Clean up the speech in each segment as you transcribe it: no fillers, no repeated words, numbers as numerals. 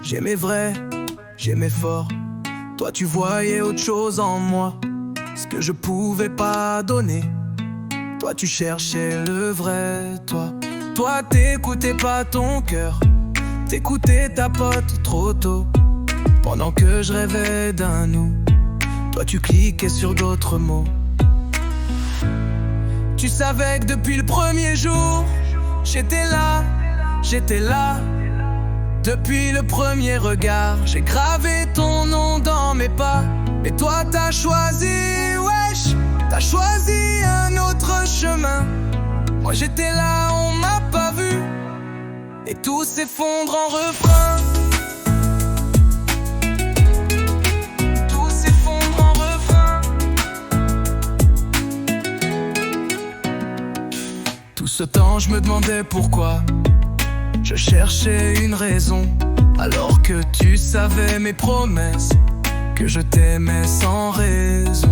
J'aimais vrai, j'aimais fort. Toi tu voyais autre chose en moi, ce que je pouvais pas donner. Toi tu cherchais le vrai, toi. Toi t'écoutais pas ton cœur, t'écoutais ta pote trop tôt. Pendant que je rêvais d'un nous, toi tu cliquais sur d'autres mots. Tu savais que depuis le premier jour, j'étais là, j'étais là. Depuis le premier regard, j'ai gravé ton nom dans mes pas. Mais toi t'as choisi, wesh, t'as choisi un autre chemin. Moi j'étais là, on m'a pas vu, et tout s'effondre en refrain. Tout s'effondre en refrain. Tout ce temps je me demandais pourquoi. Je cherchais une raison, alors que tu savais mes promesses, que je t'aimais sans raison.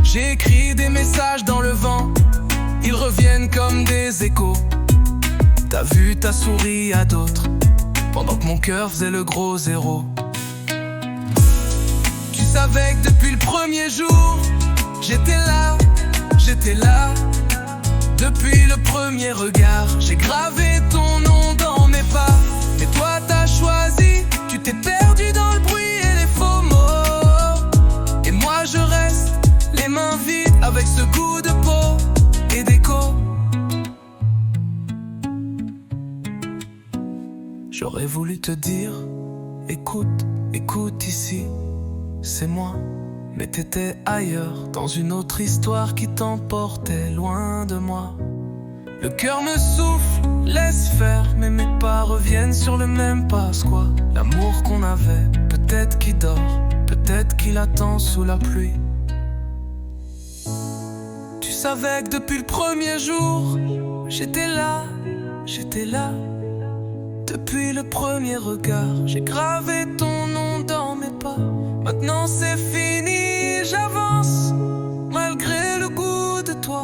J'écris des messages dans le vent, ils reviennent comme des échos. T'as vu, t'as souri à d'autres, pendant que mon cœur faisait le gros zéro. Tu savais que depuis le premier jour, j'étais là, j'étais là. Depuis le premier regard, j'ai gravé ton nom dans mes pas. Mais toi t'as choisi, tu t'es perdu dans le bruit et les faux mots. Et moi je reste, les mains vides, avec ce goût de peau et d'écho. J'aurais voulu te dire, écoute, écoute ici, c'est moi. Mais t'étais ailleurs, dans une autre histoire qui t'emportait loin de moi. Le cœur me souffle, laisse faire, mais mes pas reviennent sur le même passe-quoi. L'amour qu'on avait, peut-être qu'il dort, peut-être qu'il attend sous la pluie. Tu savais que depuis le premier jour, j'étais là, j'étais là. Depuis le premier regard, j'ai gravé ton nom dans mes pas. Maintenant c'est fini, j'avance, malgré le goût de toi.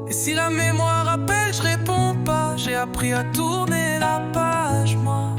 Et si la mémoire appelle, je réponds pas. J'ai appris à tourner la page, moi.